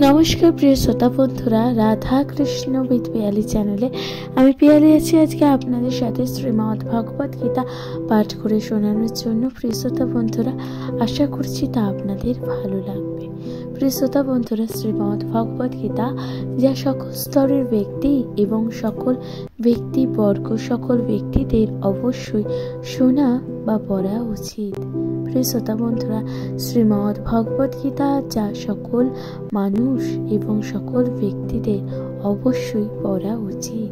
নমস্কার প্রিয় শ্রোতা বন্ধুরা, রাধা কৃষ্ণ উইথ পিয়ালি চ্যানেলে আমি পিয়ালি আছি আজকে আপনাদের সাথে শ্রীমদ্ ভগবত গীতা পাঠ করে শোনানোর জন্য। প্রিয় শ্রোতা বন্ধুরা, আশা করছি তা আপনাদের ভালো লাগবে। প্রিয় শ্রোতা বন্ধুরা, শ্রীমদ্ ভগবত গীতা যা সকল স্তরের ব্যক্তি এবং সকল ব্যক্তিবর্গ সকল ব্যক্তিদের অবশ্যই শোনা বা পড়া উচিত। প্রিয় শ্রোতা বন্ধুরা, শ্রীমদ্ ভগবত গীতা যা সকল মানুষ এবং সকল ব্যক্তিদের অবশ্যই পড়া উচিত।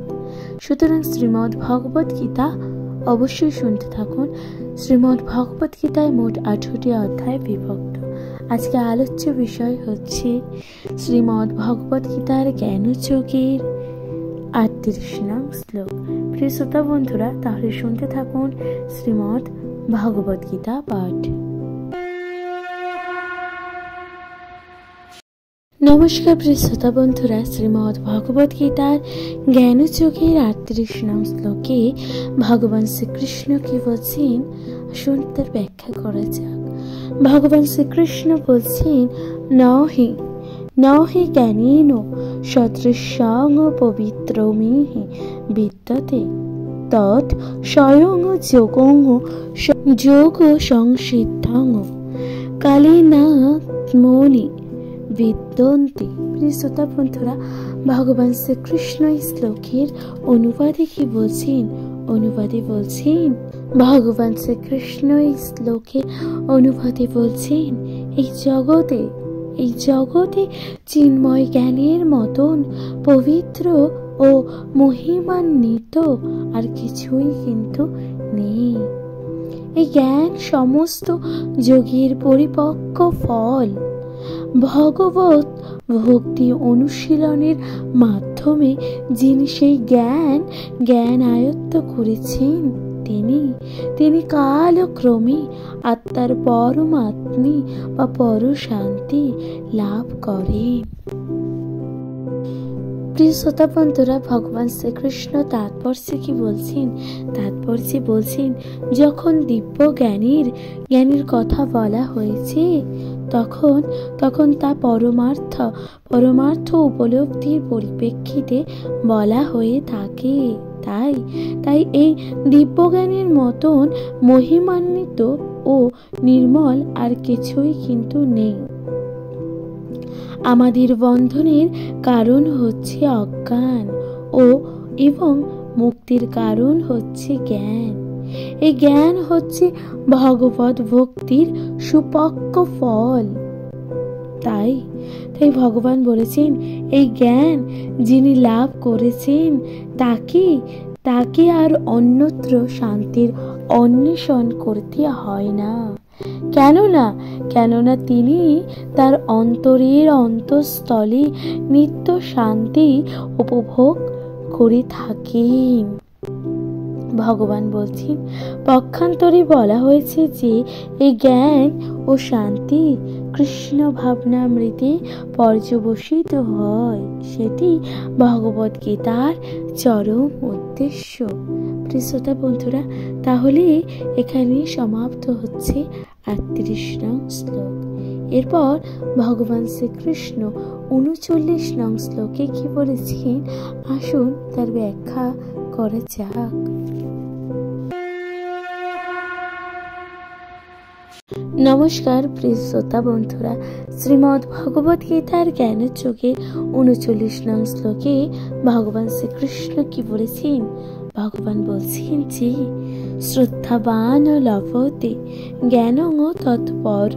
সুতরাং শ্রীমদ্ ভগবত গীতা অবশ্যই শুনতে থাকুন। শ্রীমদ্ ভগবত গীতায় মোট 18টি অধ্যায় বিভক্ত। আজকে আলোচ্য বিষয় হচ্ছে শ্রীমদ্ ভগবত গীতার জ্ঞানযোগের 38 নং শ্লোক। প্রিয় শ্রোতা বন্ধুরা, তাহলে শুনতে থাকুন শ্রীমদ্ ভগবত গীতা পাঠ। নমস্কার প্রিয় শ্রোতা বন্ধুরা, শ্রীমদ্ ভগবত গীতার জ্ঞানযোগের 38 নং শ্লোকে ভগবান শ্রীকৃষ্ণ কি বলছেন, আসুন তার ব্যাখ্যা করা যাক। ভগবান শ্রীকৃষ্ণ বলছেন, নহি জ্ঞানেন সদৃশং পবিত্রমিহি বিদ্যতে তৎ স্বয়ং যোগ সংসিদ্ধং কালেনাত্মনি বিদ্যন্তে। প্রিয় শ্রোতা বন্ধুরা, ভগবান শ্রীকৃষ্ণ এই শ্লোকের অনুবাদে কি বলছেন? অনুবাদে বলছেন, ভগবান শ্রীকৃষ্ণ এই শ্লোকের অনুবাদে বলছেন, এই জগতে চিন্ময় জ্ঞানের মতন পবিত্র ও মহিমান্বিত আর কিছুই কিন্তু নেই। এই জ্ঞান সমস্ত যোগীর পরিপক্ক ফল। ভগবত ভক্তি অনুশীলনের মাধ্যমে যিনি সেই জ্ঞান আয়ত্ত করেছেন, তিনি কালক্রমে আত্মার পরমাত্মী বা পরশান্তি লাভ করেন। প্রিয় শ্রোতা বন্ধুরা, ভগবান শ্রীকৃষ্ণ তাৎপর্যে কি বলছেন? তাৎপর্যে বলছেন, যখন দিব্য জ্ঞানীর কথা বলা হয়েছে তখন তা পরমার্থ উপলব্ধির পরিপ্রেক্ষিতে বলা হয়ে থাকে। তাই এই দিব্যজ্ঞানের মতন মহিমান্বিত ও নির্মল আর কিছুই কিন্তু নেই। আমাদের বন্ধনের কারণ হচ্ছে অজ্ঞান এবং মুক্তির কারণ হচ্ছে জ্ঞান। এই জ্ঞান হচ্ছে ভগবত ভক্তির সুপক্ক ফল। তাই ভগবান বলেছেন, এই জ্ঞান যিনি লাভ করেছেন তাকে আর অন্যত্র শান্তির অন্বেষণ করতে হয় না। কেননা তিনি তার অন্তরের অন্তঃস্থলে নিত্য শান্তি উপভোগ করে থাকেন। ভগবান বলছেন, পক্ষান্তরে বলা হয়েছে যে এই জ্ঞান ও শান্তি কৃষ্ণ ভাবনামৃতে পর্যবসিত হয়। সেটি ভগবত গীতার চরম উদ্দেশ্য। প্রিয় শ্রোতা বন্ধুরা, তাহলে এখানে সমাপ্ত হচ্ছে 38 নং শ্লোক। এরপর ভগবান শ্রীকৃষ্ণ 39 নং শ্লোকে কি বলেছেন, আসুন তার ব্যাখ্যা করা যাক। নমস্কার প্রিয় শ্রোতা বন্ধুরা, শ্রীমদ্ ভগবত গীতার জ্ঞানযোগের 39 নং শ্লোকে ভগবান শ্রীকৃষ্ণ কি বলেছেন? ভগবান বলছেন যে শ্রদ্ধাবান লভতে জ্ঞানং তৎপর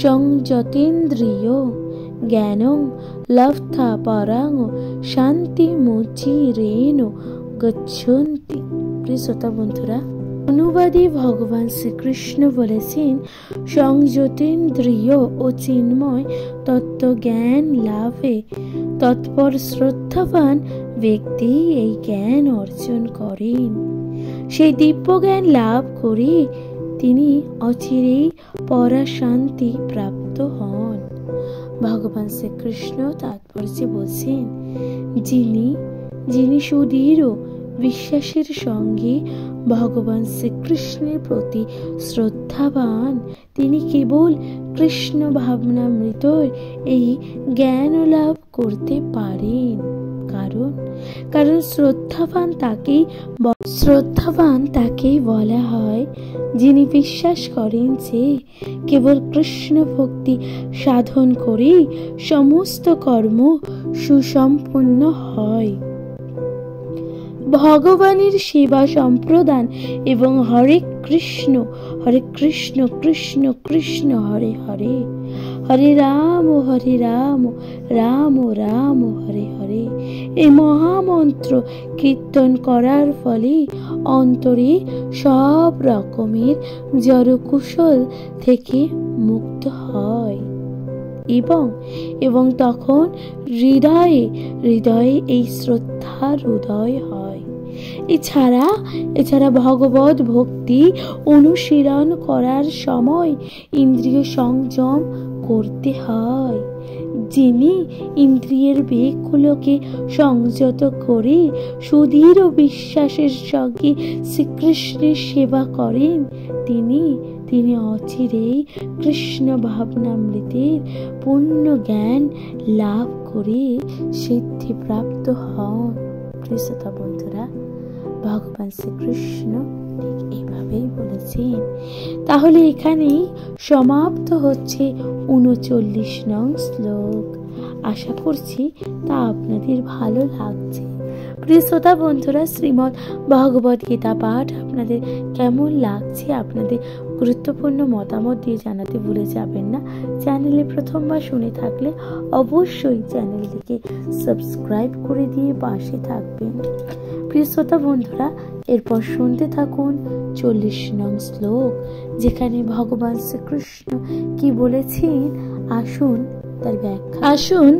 সংযতেন্দ্রিয় জ্ঞানং লব্ধা পরাং শান্তিমোচিরেণ গচ্ছন্তি। প্রিয় শ্রোতা বন্ধুরা, অনুবাদে ভগবান শ্রীকৃষ্ণ বলেছেন, সংযতেন্দ্রিয় ও চিন্ময় তত্ত্ব জ্ঞান লাভে তৎপর শ্রদ্ধাবান ব্যক্তি এই জ্ঞান অর্জন করেন। সেই দিব্য জ্ঞান লাভ করে তিনি অচিরেই পরাশান্তি প্রাপ্ত হন। ভগবান শ্রীকৃষ্ণ তাৎপর্যে বলছেন, যিনি সুদৃঢ় বিশ্বাসের সঙ্গে ভগবান শ্রীকৃষ্ণের প্রতি শ্রদ্ধাবান, তিনি কেবল কৃষ্ণ ভাবনামৃত এই জ্ঞান লাভ করতে পারেন। কারণ শ্রদ্ধাবান তাকেই বলা হয় যিনি বিশ্বাস করেন যে কেবল কৃষ্ণ ভক্তি সাধন করেই সমস্ত কর্ম সুসম্পন্ন হয়। ভগবানের সেবা সম্প্রদান এবং হরে কৃষ্ণ কৃষ্ণ কৃষ্ণ হরে হরে, হরে রাম রাম রাম হরে হরে, এই মহামন্ত্র কীর্তন করার ফলে অন্তরে সব রকমের জড়কুশল থেকে মুক্ত হয় এবং তখন হৃদয়ে এই শ্রদ্ধার উদয় হয়। এছাড়া ভগবত ভক্তি অনুশীলন করার সময় ইন্দ্রিয় সংযম করতে হয়। যিনি ইন্দ্রিয়ের বেগগুলোকে সংযত করে সুদৃঢ় বিশ্বাসের সঙ্গে শ্রীকৃষ্ণের সেবা করেন, তিনি অচিরেই কৃষ্ণ ভাবনামৃতের পূর্ণ জ্ঞান লাভ করে সিদ্ধিপ্রাপ্ত হন। প্রিয় বন্ধুরা, ভগবান শ্রীকৃষ্ণ ঠিক এইভাবেই বলেছেন। তাহলে এখানেই সমাপ্ত হচ্ছে 39 নং শ্লোক। আশা করছি তা আপনাদের ভালো লাগছে। প্রিয় শ্রোতা বন্ধুরা, শ্রীমদ্ ভগবদ গীতা পাঠ আপনাদের কেমন লাগছে আপনাদের গুরুত্বপূর্ণ মতামত দিয়ে জানাতে ভুলে যাবেন না। চ্যানেলে প্রথমবার শুনে থাকলে অবশ্যই চ্যানেলটিকে সাবস্ক্রাইব করে দিয়ে পাশে থাকবেন। প্রিয় শ্রোতা বন্ধুরা, এরপর শুনতে থাকুন 40 নং শ্লোক, যেখানে ভগবান শ্রীকৃষ্ণ কি বলেছেন আসুন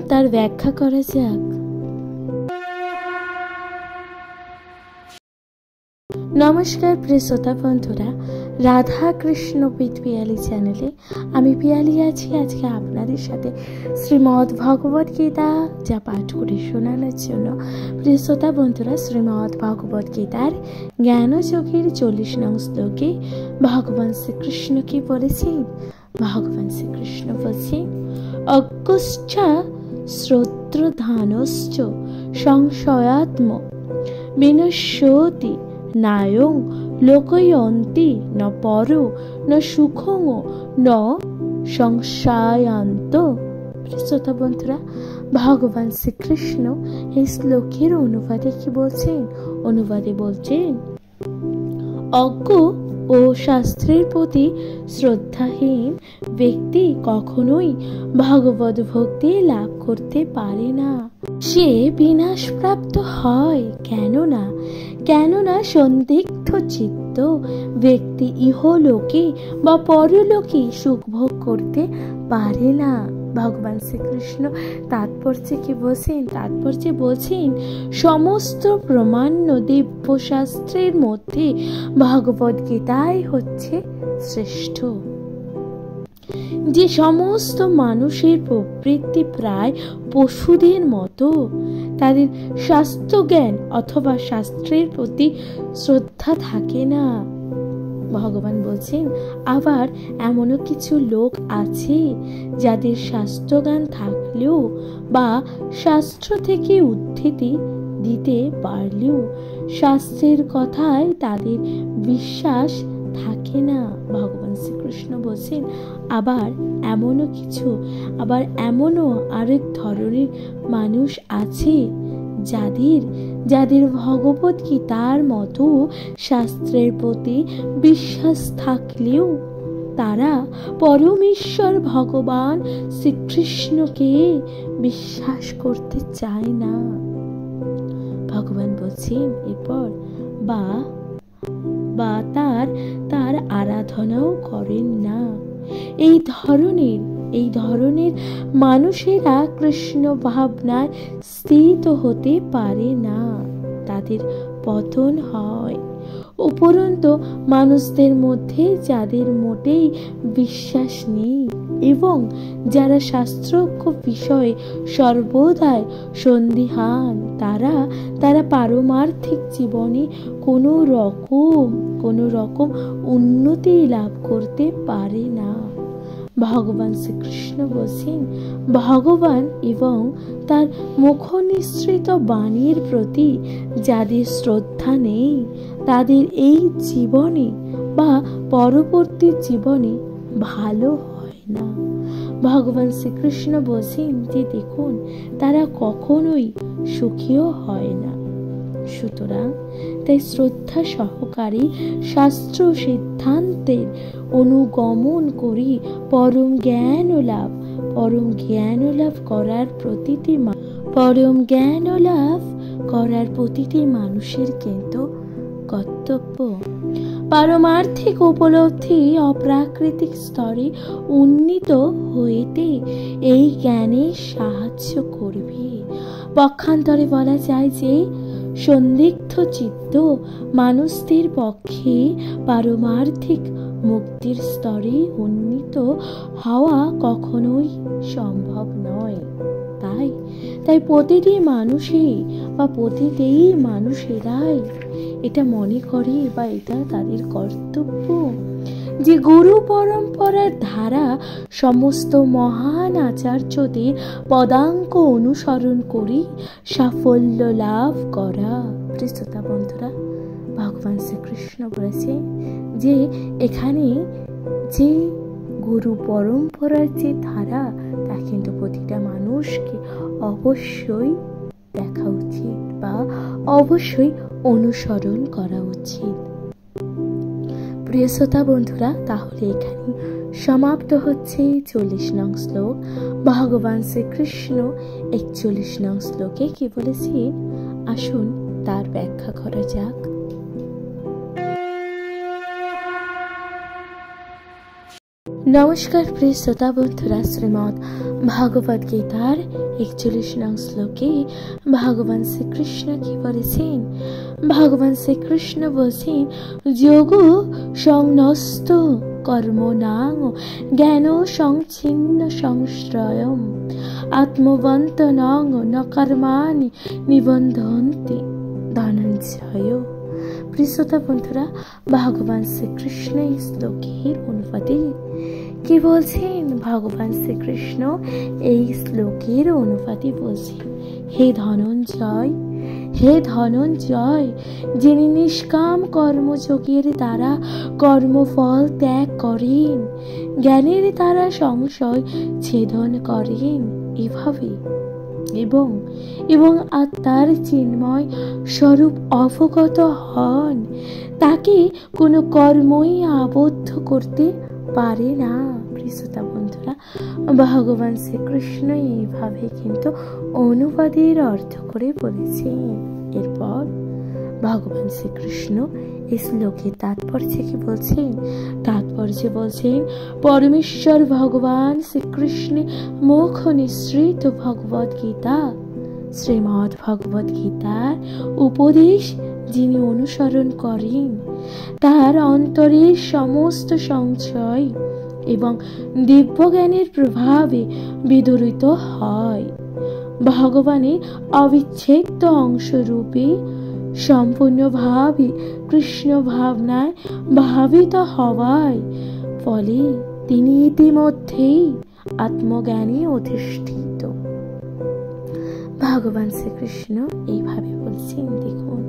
তার ব্যাখ্যা করা যাক। নমস্কার প্রিয় শ্রোতা বন্ধুরা, রাধা কৃষ্ণ পিয়ালি চ্যানেলে আমি পিয়ালি আছি আজকে আপনাদের সাথে শ্রীমদ্ ভগবদ গীতা যা পাঠ করে শোনানোর জন্য। প্রিয় শ্রোতা বন্ধুরা, শ্রীমদ্ ভগবদ গীতার জ্ঞানযোগের 40 নং শ্লোকে ভগবান শ্রীকৃষ্ণ কি বলেছেন? ভগবান শ্রীকৃষ্ণ বলছেন, অজ্ঞশ্চ শ্রোত্রধানশ্চ সংশয়াত্ম বিনশ্যতি নায়ং লোকয়ন্তি ন পরো ন সুখং ন সংশয়ান্ত। শ্রোতা বন্ধুরা, ভগবান শ্রীকৃষ্ণ এই শ্লোকের অনুবাদে কি বলছেন? অনুবাদে বলছেন, অজ্ঞ ও শাস্ত্রের প্রতি শ্রদ্ধাহীন ব্যক্তি কখনোই ভগবত ভক্তি লাভ করতে পারে না। সে বিনাশপ্রাপ্ত হয়। কেননা সন্দিগ্ধ চিত্ত ব্যক্তি ইহলোকে বা পরলোকে সুখ ভোগ করতে পারে না। ভগবান শ্রীকৃষ্ণ তাৎপর্যে বলছেন সমস্ত প্রমাণ্য দিব্য শাস্ত্রের মধ্যে ভগবদ গীতাই হচ্ছে শ্রেষ্ঠ। যে সমস্ত মানুষের প্রবৃত্তি প্রায় পশুদের মতো, তাদের শাস্ত্র জ্ঞান অথবা শাস্ত্রের প্রতি শ্রদ্ধা থাকে না। ভগবান বলছেন, আবার এমনও কিছু লোক আছে যাদের শাস্ত্রজ্ঞান থাকলেও বা শাস্ত্র থেকে উদ্ধৃতি দিতে পারলেও শাস্ত্রের কথায় তাদের বিশ্বাস থাকে না। ভগবান শ্রীকৃষ্ণ বলছেন, আবার এমনও আরেক ধরনের মানুষ আছে যাদের ভগবত গীতার মতো শাস্ত্রের প্রতি বিশ্বাস থাকলেও তারা পরমেশ্বর ভগবান শ্রীকৃষ্ণকে বিশ্বাস করতে চায় না। ভগবান বলছেন এরপর বা তার আরাধনাও করেন না। এই ধরনের মানুষেরা কৃষ্ণ ভাবনায় স্থিত হতে পারে না, তাদের পতন হয়। উপরন্তু মানুষদের মধ্যে যাদের মোটেই বিশ্বাস নেই এবং যারা শাস্ত্রজ্ঞ বিষয়ে সর্বদাই সন্দিহান, তারা পারমার্থিক জীবনে কোনো রকম উন্নতি লাভ করতে পারে না। ভগবান শ্রীকৃষ্ণ বলছেন, ভগবান এবং তার মুখনিসৃত বাণীর প্রতি যাদের শ্রদ্ধা নেই, তাদের এই জীবনে বা পরবর্তী জীবনে ভালো হয় না। ভগবান শ্রীকৃষ্ণ বলছেন যে দেখুন, তারা কখনোই সুখীও হয় না। সুতরাং তাই শ্রদ্ধা সহকারে শাস্ত্র সিদ্ধান্তের অনুগমন করি পরম জ্ঞান লাভ করার প্রতিটি মানুষের কিন্তু কর্তব্য। পারমার্থিক উপলব্ধি অপ্রাকৃতিক স্তরে উন্নীত হইতে এই জ্ঞানে সাহায্য করবে। পক্ষান্তরে বলা যায় যে সন্দিগ্ধ চিত্ত মানুষদের পক্ষে পারমার্থিক মুক্তির স্তরে উন্নীত হওয়া কখনোই সম্ভব নয়। তাই প্রতিটি মানুষেরাই এটা মনে করে বা এটা তাদের কর্তব্য যে গুরু পরম্পরার ধারা সমস্ত মহান আচার্যদের পদাঙ্ক অনুসরণ করি সাফল্য লাভ করা। শ্রোতা বন্ধুরা, ভগবান শ্রীকৃষ্ণ বলেছে যে এখানে যে গুরু পরম্পরার যে ধারা, তা কিন্তু প্রতিটা মানুষকে অবশ্যই দেখা উচিত বা অবশ্যই অনুসরণ করা উচিত। প্রিয় শ্রোতা বন্ধুরা, তাহলে এখানে সমাপ্ত হচ্ছে 40 নং শ্লোক। ভগবান শ্রীকৃষ্ণ 41 নং শ্লোকে কি বলেছেন, আসুন তার ব্যাখ্যা করা যাক। নমস্কার প্রিয় শ্রোতা বন্ধুরা, শ্রীমদ্ ভগবদ গীতার 41 নং শ্লোকে ভগবান শ্রীকৃষ্ণ কি বলেছেন? ভগবান শ্রীকৃষ্ণ বলছেন, যোগ সংনস্ত কর্মণাং জ্ঞান সংচ্ছিন্ন সংশ্রয়ম আত্মবন্তনং ন কর্মাণি নিবন্ধন্তি ধনঞ্জয়। প্রিয় শ্রোতা বন্ধুরা, ভগবান শ্রীকৃষ্ণ এই শ্লোকের অনুবাদে কি বলছেন? ভগবান শ্রীকৃষ্ণ এই শ্লোকের অনুবাদে বলছেন, হে ধনঞ্জয়, যিনি নিষ্কাম কর্মযোগের দ্বারা কর্মফল ত্যাগ করেন, জ্ঞানের দ্বারা সংশয় ছেদন করেন, এভাবে এবং আত্মার চিন্ময় স্বরূপ অবগত হন, তাকে কোনো কর্মই আবদ্ধ করতে পারে না। শ্রোতা বন্ধুরা, ভগবান শ্রীকৃষ্ণ এইভাবে কিন্তু অনুবাদের অর্থ করে বলেছেন। এরপর ভগবান শ্রীকৃষ্ণ এই শ্লোকের তাৎপর্যে কি বলছেন? তাৎপর্যে বলছেন, পরমেশ্বর ভগবান শ্রীকৃষ্ণ মুখ নিঃসৃত ভগবদ গীতা, শ্রীমদ্ ভগবদ গীতার উপদেশ যিনি অনুসরণ করেন, তার অন্তরের সমস্ত সংশয় এবং দিব্যজ্ঞানের প্রভাবে বিদূরিত হয়। ভগবানের অবিচ্ছেদ্য অংশরূপে সম্পূর্ণভাবে কৃষ্ণ ভাবনায় ভাবিত হওয়ায় ফলে তিনি ইতিমধ্যেই আত্মজ্ঞানে অধিষ্ঠিত। ভগবান শ্রীকৃষ্ণ এইভাবে বলছেন, দেখুন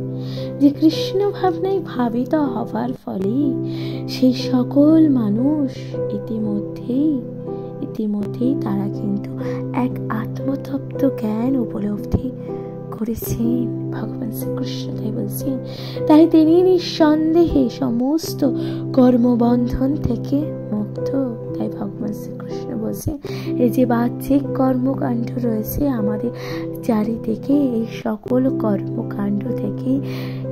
যে কৃষ্ণ ভাবনায় ভাবিত হওয়ার ফলে সেই সকল মানুষ ইতিমধ্যেই তারা কিন্তু এক আত্মতত্ত্ব জ্ঞান উপলব্ধি করেছেন। ভগবান শ্রীকৃষ্ণ তাই বলছেন, তাই তিনি নিঃসন্দেহে সমস্ত কর্মবন্ধন থেকে মুক্ত। তাই ভগবান শ্রীকৃষ্ণ বলছেন, এই যে বাহ্যিক কর্মকাণ্ড রয়েছে আমাদের চারিদিকে, এই সকল কর্মকাণ্ড থেকে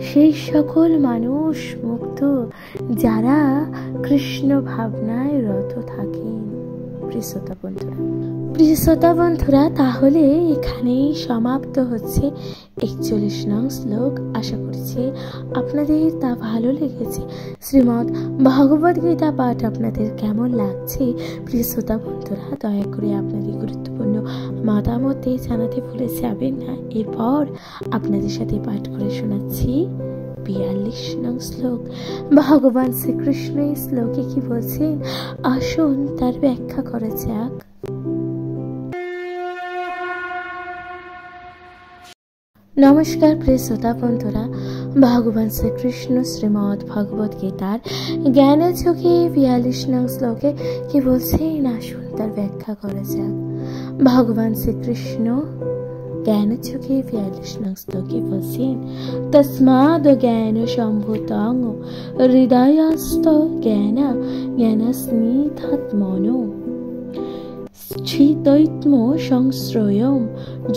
সেই সকল মানুষ মুক্ত যারা কৃষ্ণ ভাবনায় রত থাকেন। প্রিয় শ্রোতা বন্ধুরা, প্রিয় শ্রোতা বন্ধুরা, তাহলে এখানেই সমাপ্ত হচ্ছে 41 নং শ্লোক। আশা করছি আপনাদের তা ভালো লেগেছে। শ্রীমদ্ ভগবদ গীতা পাঠ আপনাদের কেমন লাগছে? প্রিয় শ্রোতা বন্ধুরা, দয়া করে আপনাদের গুরুত্বপূর্ণ মতামত জানাতে ভুলে যাবেন না। এরপর আপনাদের সাথে পাঠ করে শোনাচ্ছি 42 নং শ্লোক। ভগবান শ্রীকৃষ্ণ এই শ্লোকে কি বলছেন, আসুন তার ব্যাখ্যা করা যাক। নমস্কার প্রিয় শ্রোতা বন্ধুরা, ভগবান শ্রীকৃষ্ণ শ্রীমদ্ ভগবদ গীতার জ্ঞানযোগে 42 নং শ্লোকে কি বলছেন, আসুন তার ব্যাখ্যা করা যাক। ভগবান শ্রীকৃষ্ণ জ্ঞানযোগে 42 নং শ্লোকে বলছেন, তস্মাদ জ্ঞান সম্ভূতং হৃদয়স্থ জ্ঞান জ্ঞানস্মিতাত্মনো স্থিতৈত্ম সংশ্রয়ম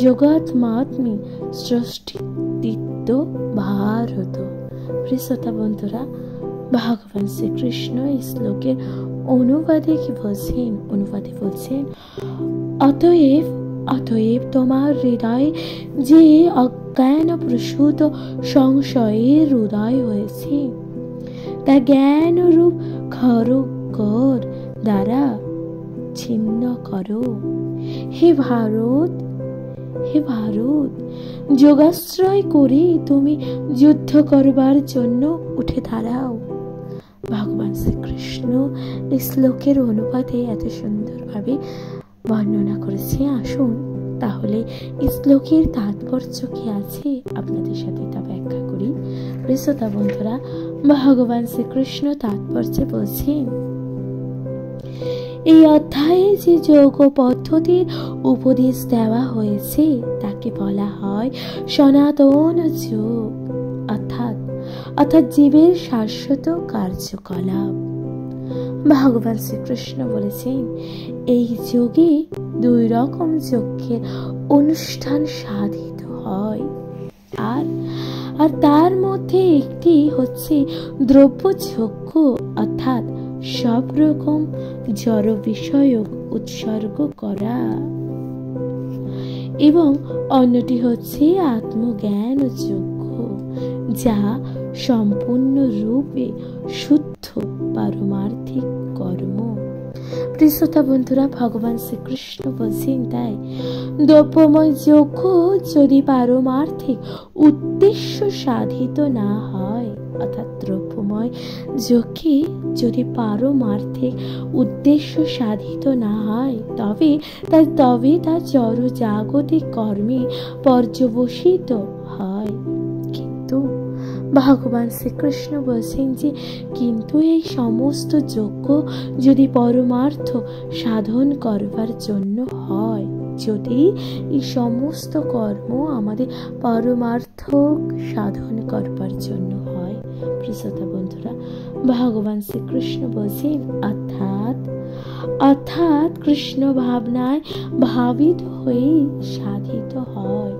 জগৎমাত্মি সৃষ্টিত্ব ভারত। প্রিয় শ্রোতা বন্ধুরা, ভগবান শ্রীকৃষ্ণ এই শ্লোকের অনুবাদে কি বলছেন? অনুবাদে বলছেন, অতএব তোমার হৃদয় যে অজ্ঞান প্রসূত সংশয়ের হৃদয় হয়েছে, তা জ্ঞান রূপ খড়গ দ্বারা ছিন্ন করো। হে ভারত, যোগাশ্রয় করে তুমি যুদ্ধ করবার জন্য উঠে দাঁড়াও। ভগবান শ্রীকৃষ্ণ এই শ্লোকের অনুবাদে এত সুন্দরভাবে বর্ণনা করেছে। আসুন তাহলে এই শ্লোকের তাৎপর্য কি আছে আপনাদের সাথে তা ব্যাখ্যা করি। শ্রোতা বন্ধুরা, ভগবান শ্রীকৃষ্ণ তাৎপর্যে বলছেন, এই অধ্যায়ে যে যোগ পদ্ধতির উপদেশ দেওয়া হয়েছে তাকে বলা হয় সনাতন যোগ, অর্থাৎ জীবের শাশ্বত কার্যকলাপ। ভগবান শ্রীকৃষ্ণ বলেছেন, এই যোগে 2 রকম যজ্ঞের অনুষ্ঠান সাধিত হয়, আর তার মধ্যে একটি হচ্ছে দ্রব্য যজ্ঞ, অর্থাৎ সব রকম জড় বিষয়ক উৎসর্গ করা, এবং অন্যটি হচ্ছে আত্মজ্ঞান যজ্ঞ, যা সম্পূর্ণ রূপে শুদ্ধ পারমার্থিক কর্ম। প্রিয় শ্রোতা বন্ধুরা, ভগবান শ্রীকৃষ্ণ বলছেন, তাই দ্রব্যময় যজ্ঞ যদি পারমার্থিক উদ্দেশ্য সাধিত না হয়, অর্থাৎ দ্রব্যময় যজ্ঞে যদি পারমার্থিক উদ্দেশ্য সাধিত না হয়, তবে তা জড় জাগতিক কর্মে পর্যবসিত হয়। কিন্তু ভগবান শ্রীকৃষ্ণ বলছেন যে, কিন্তু এই সমস্ত যজ্ঞ যদি পরমার্থ সাধন করবার জন্য হয়, যদি এই সমস্ত কর্ম আমাদের পরমার্থ সাধন করবার জন্য হয়, প্রিয় বন্ধুরা, ভগবান শ্রীকৃষ্ণ বলছেন, অর্থাৎ কৃষ্ণ ভাবনায় ভাবিত হয়ে সাধিত হয়,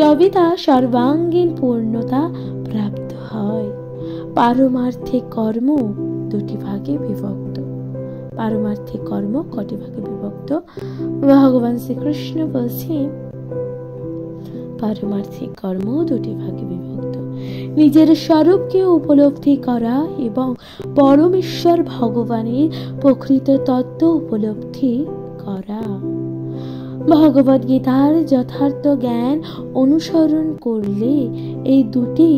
তবে তা সর্বাঙ্গীন পূর্ণতা প্রাপ্ত হয়। পারমার্থিক কর্ম 2টি ভাগে বিভক্ত। পারমার্থিক কর্ম কটি ভাগে বিভক্ত? ভগবান শ্রীকৃষ্ণ বলছেন, পারমার্থিক কর্ম 2টি ভাগে বিভক্ত। নিজের স্বরূপকে উপলব্ধি করা এবং পরমেশ্বর ভগবানের প্রকৃত তত্ত্ব উপলব্ধি করা। ভগবদ গীতার যথার্থ জ্ঞান অনুসরণ করলে এই 2টি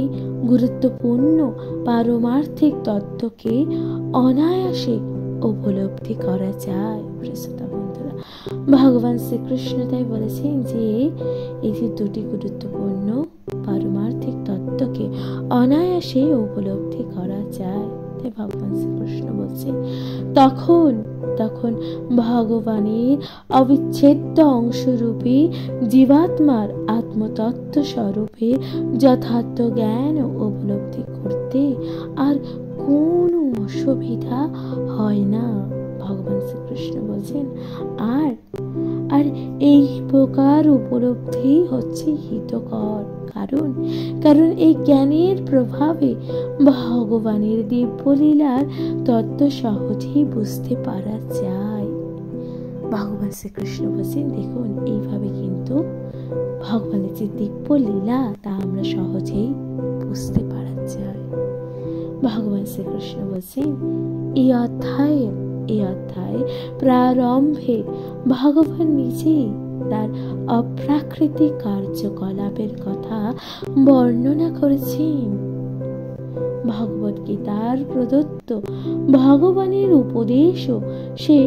গুরুত্বপূর্ণ পারমার্থিক তত্ত্বকে অনায়াসে উপলব্ধি করা যায়। বন্ধুরা, ভগবান শ্রীকৃষ্ণ তাই বলেছেন যে এই যে 2টি গুরুত্বপূর্ণ পারমার্থিক তত্ত্বকে অনায়াসে উপলব্ধি করা যায়। তাই ভগবান শ্রীকৃষ্ণ বলছেন, তখন ভগবানের অবিচ্ছেদ্য অংশরূপী জীবাত্মার আত্মতত্ত্ব স্বরূপের যথার্থ জ্ঞান উপলব্ধি করতে আর কোনো অসুবিধা হয় না। ভগবান শ্রীকৃষ্ণ বলছেন, আর এই প্রকার উপলব্ধি হচ্ছে হিতকর, কারণ এই জ্ঞানের প্রভাবে ভগবানের দিব্যলীলার তত্ত্ব সহজেই বুঝতে পারা যায়। ভগবান শ্রীকৃষ্ণ বলছেন, দেখুন এইভাবে কিন্তু ভগবানের যে দিব্য লীলা তা আমরা সহজেই বুঝতে পারা যায়। ভগবান শ্রীকৃষ্ণ বলছেন, এই অধ্যায়ে প্রারম্ভে ভগবান নিজেই তার অপ্রাকৃতিক কার্যকলাপের কথা বর্ণনা করেছেন। ভগবদ গীতার প্রদত্ত ভগবানের উপদেশও সে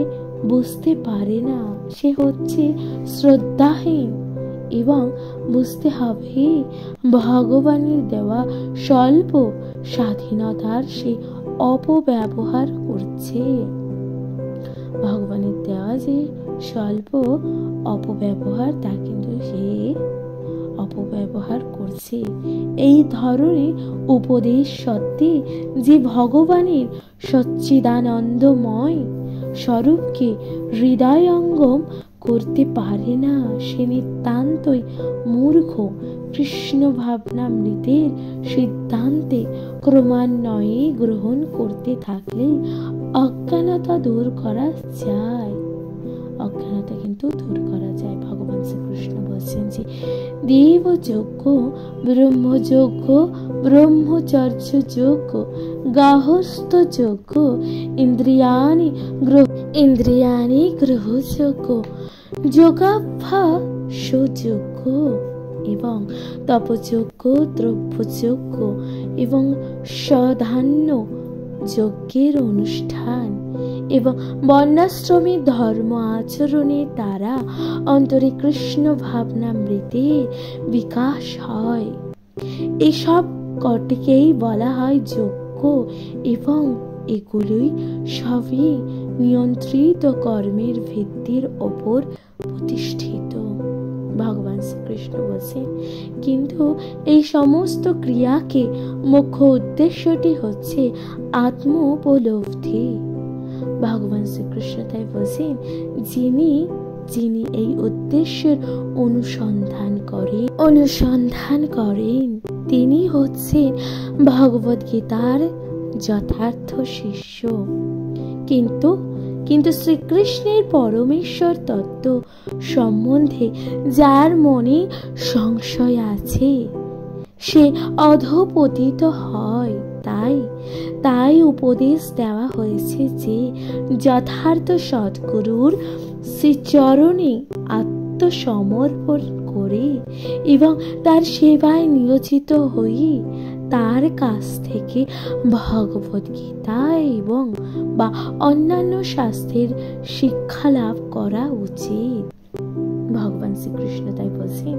বুঝতে পারে না, সে হচ্ছে শ্রদ্ধাহীন, এবং বুঝতে হবে ভগবানের দেওয়া স্বল্প স্বাধীনতার সে অপব্যবহার করছে। ভগবানের দেওয়া যে স্বল্প অপব্যবহার, তা কিন্তু সে অপব্যবহার করছে। এই ধরনের উপদেশ সত্ত্বে যে ভগবানের সচ্চিদানন্দময় স্বরূপকে হৃদয়ঙ্গম করতে পারে না, সে নিতান্তই মূর্খ। কৃষ্ণ ভাবনামৃতের সিদ্ধান্তে ক্রমান্বয়ে গ্রহণ করতে থাকলে অজ্ঞানতা দূর করা যায়। অজ্ঞানতা কিন্তু দূর করা যায়। ভগবান শ্রীকৃষ্ণ বলছেন যে দেবযজ্ঞ, ব্রহ্মযজ্ঞ, ব্রহ্মচর্য যজ্ঞ, গার্হস্থ্য যজ্ঞ, ইন্দ্রিয়াণি গ্রহযজ্ঞ, যোগাভ্যাস যজ্ঞ এবং তপযজ্ঞ, দ্রব্যযজ্ঞ এবং সধান্য যজ্ঞের অনুষ্ঠান এবং বর্ণাশ্রমের ধর্ম আচরণের দ্বারা অন্তরে কৃষ্ণ ভাবনামৃতের বিকাশ হয়। এসব কটিকেই বলা হয় যজ্ঞ, এবং এগুলোই সবই নিয়ন্ত্রিত কর্মের ভিত্তির ওপর প্রতিষ্ঠিত। ভগবান শ্রীকৃষ্ণ বলছেন, কিন্তু এই সমস্ত ক্রিয়াকে মুখ্য উদ্দেশ্যটি হচ্ছে আত্মোপলব্ধি। ভগবান শ্রীকৃষ্ণ তাই বলছেন, যিনি এই উদ্দেশ্যের অনুসন্ধান করেন তিনি হচ্ছেন ভগবদ গীতার যথার্থ শিষ্য। কিন্তু শ্রীকৃষ্ণের পরমেশ্বর তত্ত্ব সম্বন্ধে যার মনে সংশয় আছে সে অধঃপতিত হয়। তাই উপদেশ দেওয়া হয়েছে যে যথার্থ সদ্গুরুর শ্রীচরণে আত্মসমর্পণ করে এবং তার সেবায় নিয়োজিত হয়ে তার কাছ থেকে ভগবদ গীতা এবং বা অন্যান্য শাস্ত্রের শিক্ষা লাভ করা উচিত। ভগবান শ্রীকৃষ্ণ তাই বলছেন,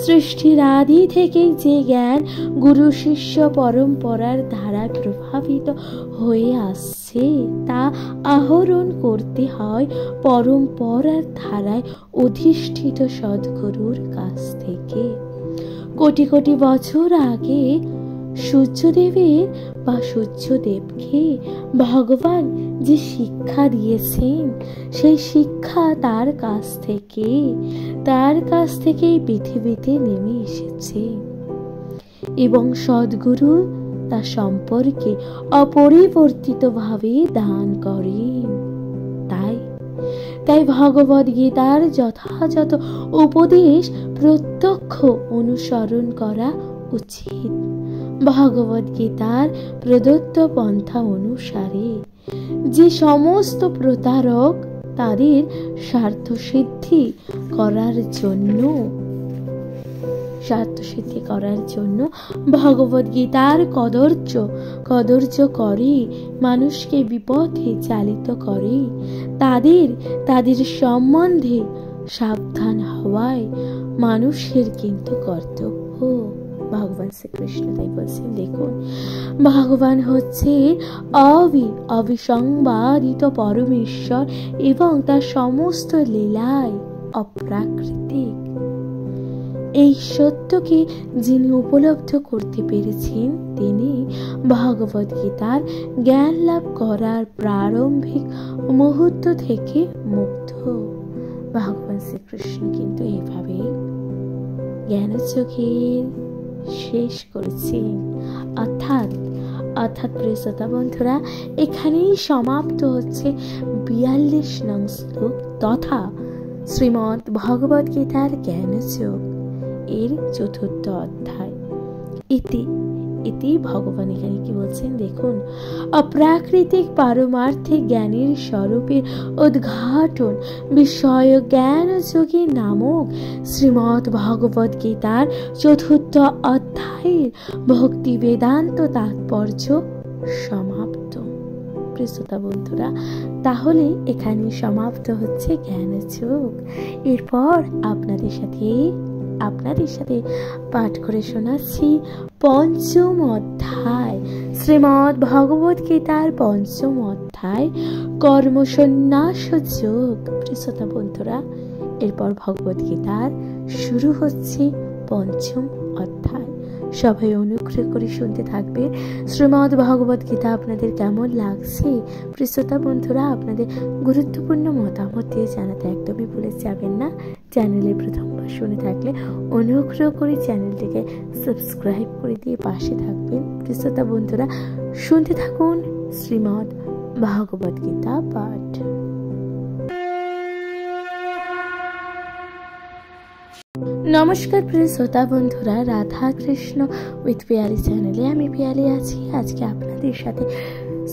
সৃষ্টির আদি থেকেই যে জ্ঞান গুরু শিষ্য পরম্পরার ধারায় প্রভাবিত হয়ে আসছে তা আহরণ করতে হয় পরম্পরার ধারায় অধিষ্ঠিত সদ্গুরুর কাছ থেকে। কোটি কোটি বছর আগে সূর্যদেবকে ভগবান যে শিক্ষা দিয়েছেন সেই শিক্ষা তার কাছ থেকেই পৃথিবীতে নেমে এসেছে এবং সদ্গুরু তা সম্পর্কে অপরিবর্তিতভাবে দান করেন। তাই ভগবদ গীতার যথাযথ উপদেশ প্রত্যক্ষ অনুসরণ করা উচিত। ভগবদ গীতার প্রদত্ত পন্থা অনুসারে যে সমস্ত প্রতারক তাদের স্বার্থ সিদ্ধি করার জন্য ভগবদ গীতার কদর্য করে মানুষকে বিপথে চালিত করে, তাদের সম্বন্ধে সাবধান হওয়ায় মানুষের কিন্তু কর্তব্য। ভগবান শ্রীকৃষ্ণ তাই বলছেন, দেখুন ভগবান হচ্ছে অবিসংবাদিত পরমেশ্বর এবং তার সমস্ত লীলায় অপ্রাকৃতিক। এই সত্যকে যিনি উপলব্ধ করতে পেরেছেন তিনি ভগবদ গীতার জ্ঞান লাভ করার প্রারম্ভিক মুহূর্ত থেকে মুগ্ধ। ভগবান শ্রীকৃষ্ণ কিন্তু এইভাবে জ্ঞানযোগের শেষ করেছেন, অর্থাৎ অর্থাৎ প্রিয় শ্রোতা বন্ধুরা, এখানেই সমাপ্ত হচ্ছে 42 নং শ্লোক তথা শ্রীমদ্ ভগবদ গীতার জ্ঞানযোগ এর 4th অধ্যায়। ইতি ভগবান এখানে কি বলছেন দেখুন, অপ্রাকৃতিক পারমার্থিক জ্ঞানের স্বরূপের উদ্ঘাটন বিষয় জ্ঞানযোগী নামক শ্রীমদ্ ভগবদ গীতার 4th অধ্যায়ের ভক্তি বেদান্ত তাৎপর্য সমাপ্ত। প্রিয় শ্রোতা বন্ধুরা, তাহলে এখানে সমাপ্ত হচ্ছে জ্ঞানযোগ। এরপর আপনাদের সাথে পাঠ করে শোনাচ্ছি 5ম অধ্যায়, শ্রীমদ্ ভগবদ গীতার 5ম অধ্যায় কর্মসন্ন্যাস যোগ। প্রিয় শ্রোতা বন্ধুরা, এরপর ভগবদ গীতার শুরু হচ্ছে 5ম অধ্যায়। সবাই অনুগ্রহ করে শুনতে থাকবে। শ্রীমদ্ ভগবদ গীতা আপনাদের কেমন লাগছে? প্রিয় শ্রোতা বন্ধুরা, আপনাদের গুরুত্বপূর্ণ মতামত দিয়ে জানাতে একদমই ভুলে যাবেন না। চ্যানেলে প্রথমবার শুনে থাকলে অনুগ্রহ করে চ্যানেলটিকে সাবস্ক্রাইব করে দিয়ে পাশে থাকবেন। প্রিয় শ্রোতা বন্ধুরা, শুনতে থাকুন শ্রীমদ্ ভগবদ গীতা পাঠ। নমস্কার প্রিয় শ্রোতা বন্ধুরা, রাধা কৃষ্ণ উইথ পিয়ালি চ্যানেলে আমি পিয়ালি আছি। আজকে আপনাদের সাথে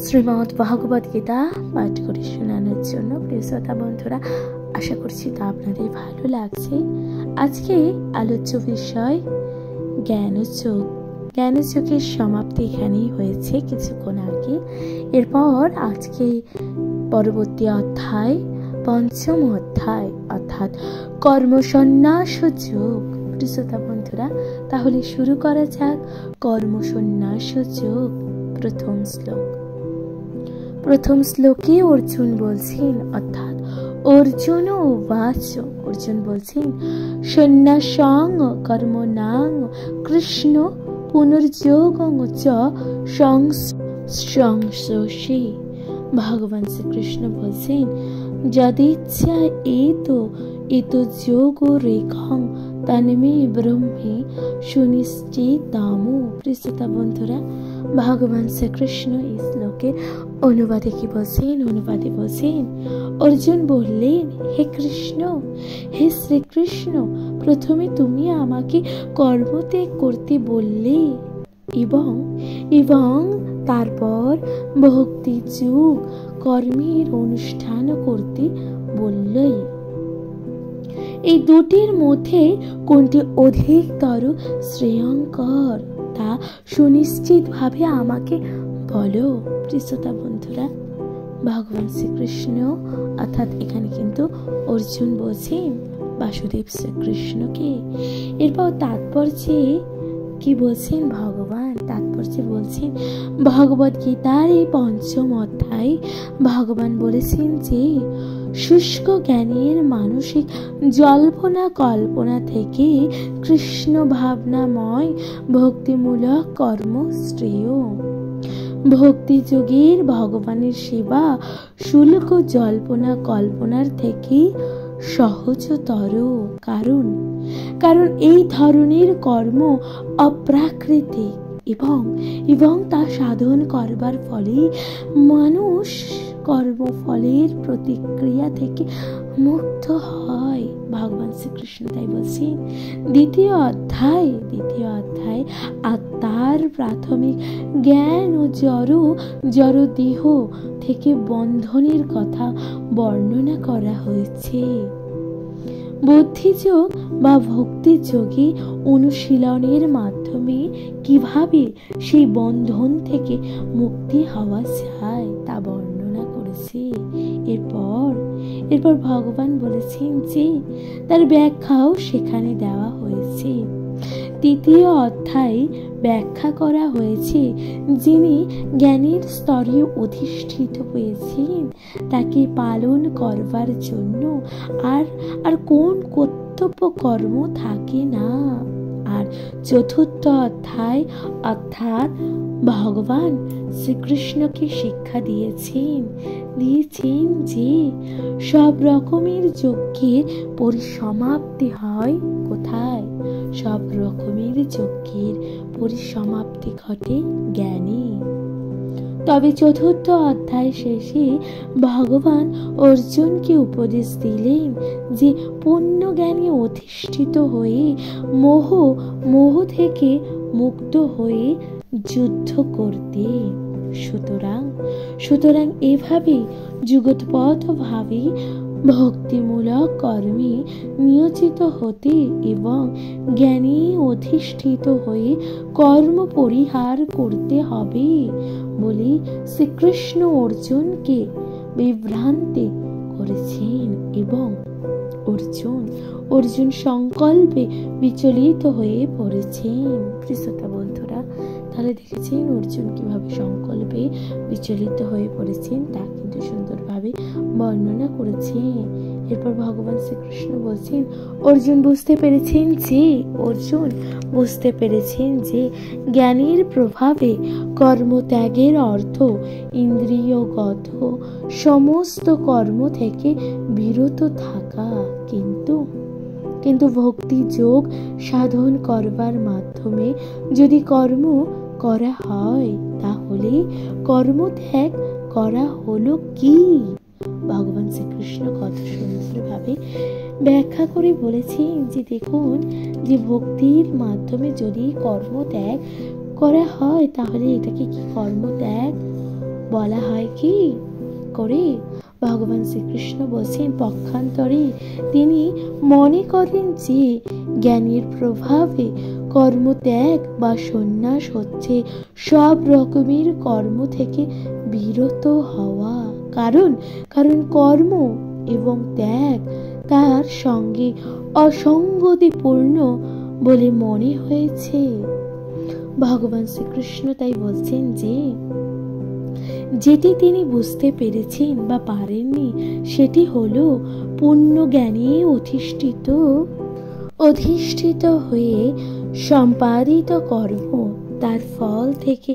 শ্রীমদ্ ভগবদ গীতা পাঠ করে শোনানোর জন্য। প্রিয় শ্রোতা বন্ধুরা, আশা করছি তা আপনাদের ভালো লাগছে। আজকে আলোচ্য বিষয় জ্ঞানযোগ। জ্ঞানযোগের সমাপ্তি এখানেই হয়েছে কিছুক্ষণ আগে। এরপর আজকে পরবর্তী অধ্যায় 5ম অধ্যায় অর্থাৎ কর্মসন্ন্যাস যোগ। প্রিয় শ্রোতা বন্ধুরা, তাহলে শুরু করা যাক কর্মসন্ন্যাস যোগ। প্রথম শ্লোকে অর্জুন বলছেন, অর্থাৎ অর্জুন বলছেন, সন্ন্যাসং কর্মণাং কৃষ্ণ পুনর্যোগং চ সংশ্লেষে। ভগবান শ্রীকৃষ্ণ বলছেন, যদিচ্ছা এত যোগ রেখং তন্মে ব্রহ্মে সুনিশ্চিতম। প্রিয় শ্রোতা বন্ধুরা, ভগবান শ্রীকৃষ্ণ এই শ্লোকের অনুবাদে বলছেন, অর্জুন বললেন, হে শ্রীকৃষ্ণ, প্রথমে তুমি আমাকে কর্মত্যাগ করতে বললে এবং তারপর ভক্তি যোগ কর্মের অনুষ্ঠান করতে বললে। এই দুটির মধ্যে কোনটি অধিকতর শ্রেয়ঙ্কর তা সুনিশ্চিত ভাবে আমাকে বলো। প্রিয় শ্রোতা বন্ধুরা, ভগবান শ্রীকৃষ্ণ অর্থাৎ এখানে কিন্তু অর্জুন বলছেন বাসুদেব শ্রীকৃষ্ণকে। এরপর তাৎপর্যে কি বলছেন ভগবান? তাৎপর্যে বলছেন, ভগবদ গীতার এই 5ম অধ্যায় ভগবান বলেছেন যে শুষ্ক জ্ঞানের মানসিক জল্পনা কল্পনা থেকে কৃষ্ণ ভাবনাময় ভক্তিমূলক কর্ম শ্রেয়। ভক্তিযোগীর ভগবানের সেবা শুল্ক জল্পনা কল্পনার থেকে সহজতর। কারণ এই ধরনের কর্ম অপ্রাকৃতিক এবং তা সাধন করবার ফলে মানুষ কর্মফলের প্রতিক্রিয়া থেকে মুক্ত হয়। ভগবান শ্রীকৃষ্ণ তাই বলছেন দ্বিতীয় অধ্যায় আত্মার প্রাথমিক জ্ঞান ও জড় দেহ থেকে বন্ধনের কথা বর্ণনা করা হয়েছে। বুদ্ধিযোগ বা ভক্তিযোগী অনুশীলনের মাধ্যমে কিভাবে সেই বন্ধন থেকে মুক্তি হওয়া যায় তা বর্ণনা করেছে। এরপর ভগবান বলেছেন যে তার ব্যাখ্যাও সেখানে দেওয়া হয়েছে। তৃতীয় অধ্যায়ে ব্যাখ্যা করা হয়েছে যিনি জ্ঞানের স্তরে অধিষ্ঠিত হয়েছেন তাকে পালন করবার জন্য আর কোন কর্তব্য কর্ম থাকে না। আর চতুর্থ অধ্যায় অর্থাৎ ভগবান শ্রীকৃষ্ণকে শিক্ষা দিয়েছেন যে সব রকমের যজ্ঞের পরিসমাপ্তি হয় কোথায়? সব রকমের যজ্ঞের পরিসমাপ্তি ঘটে জ্ঞানে। তবে চতুর্থ অধ্যায় শেষে ভগবান অর্জুনকে উপদেশ দিলেন যে পুণ্যজ্ঞানে অধিষ্ঠিত হয়ে মোহ থেকে মুক্ত হয়ে যুদ্ধ করতে। সুতরাং এভাবে যুগপৎ ভাবে ভক্তিমূলক কর্মে নিয়োজিত হতে এবং জ্ঞানে অধিষ্ঠিত হয়ে কর্ম পরিহার করতে হবে বলে শ্রীকৃষ্ণ অর্জুনকে বিভ্রান্তি করেছেন এবং অর্জুন সংকল্পে বিচলিত হয়ে পড়েছেন। প্রিয়তা বন্ধুরা, তাহলে দেখেছেন অর্জুন কিভাবে সংকল্পে বিচলিত হয়ে পড়েছেন তা কিন্তু সুন্দরভাবে বর্ণনা করেছেন। এরপর ভগবান শ্রীকৃষ্ণ বলছেন অর্জুন বুঝতে পেরেছেন যে জ্ঞানের প্রভাবে কর্মত্যাগের অর্থ ইন্দ্রিয়গত সমস্ত কর্ম থেকে বিরত থাকা, কিন্তু ভক্তি যোগ সাধন করবার মাধ্যমে যদি কর্ম করা হয় তাহলে কর্মত্যাগ করা হলো কি? ভগবান শ্রীকৃষ্ণ কত সুন্দরভাবে ব্যাখ্যা করে বলেছেন যে দেখুন, যে ভক্তির মাধ্যমে যদি কর্মত্যাগ করা হয় তাহলে এটাকে কি কর্মত্যাগ বলা হয় কি করে? ভগবান শ্রীকৃষ্ণ বলছেন পক্ষান্তরে তিনি মনে করেন যে জ্ঞানের প্রভাবে কর্মত্যাগ বা সন্ন্যাস হচ্ছে সব রকমের কর্ম থেকে বিরত হওয়া। কারণ কর্ম এবং ত্যাগ তার সঙ্গে অসঙ্গতিপূর্ণ বলে মনে হয়েছে। ভগবান শ্রীকৃষ্ণ তাই বলছেন যে যেটি তিনি বুঝতে পেরেছেন বা পারেননি সেটি হলো পূর্ণ জ্ঞানে অধিষ্ঠিত হয়ে সম্পাদিত কর্ম তার ফল থেকে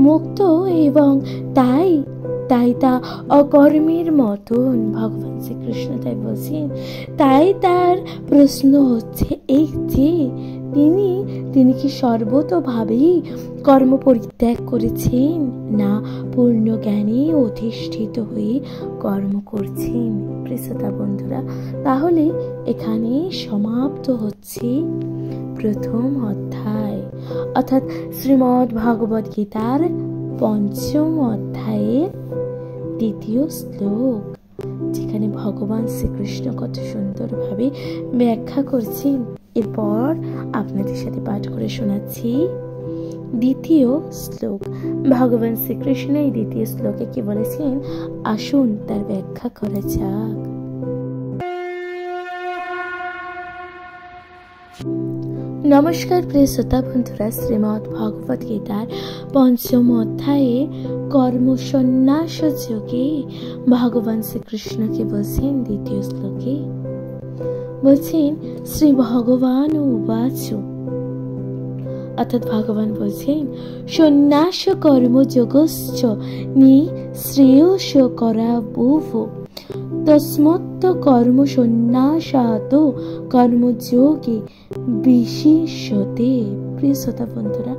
মুক্ত এবং তাই তা অকর্মের মতন। ভগবান শ্রীকৃষ্ণ তাই বলছেন, তাই তার প্রশ্ন হচ্ছে এই যে তিনি কি সর্বতোভাবেই কর্ম পরিত্যাগ করেছেন না পূর্ণ জ্ঞানে অধিষ্ঠিত হয়ে কর্ম করছেন? প্রিয়তা বন্ধুরা, তাহলে এখানে সমাপ্ত হচ্ছে প্রথম অধ্যায়, অর্থাৎ শ্রীমদ্ ভগবদ গীতার পঞ্চম অধ্যায়ের দ্বিতীয় শ্লোক, যেখানে ভগবান শ্রীকৃষ্ণ কত সুন্দরভাবে ব্যাখ্যা করছেন। এরপর আপনাদের সাথে পাঠ করে শোনাচ্ছি দ্বিতীয় শ্লোক। ভগবান শ্রীকৃষ্ণ এই দ্বিতীয় শ্লোকে কি বলেছেন আসুন তার ব্যাখ্যা করা যাক। নমস্কার প্রিয় শ্রোতা বন্ধুরা, শ্রীমদ্ ভগবদ গীতার পঞ্চম অধ্যায়ে কর্ম সন্ন্যাস যোগে ভগবান শ্রীকৃষ্ণকে বলছেন দ্বিতীয় শ্লোকে, বলছেন শ্রী ভগবান উবাচ, অর্থাৎ ভগবান বলছেন সন্ন্যাস কর্মযোগশ্চ নিঃশ্রেয়স করাবুভ তস্মত্ত কর্ম সন্ন্যাসাত কর্মযোগে বিশেষতে। প্রিয় শ্রোতা বন্ধুরা,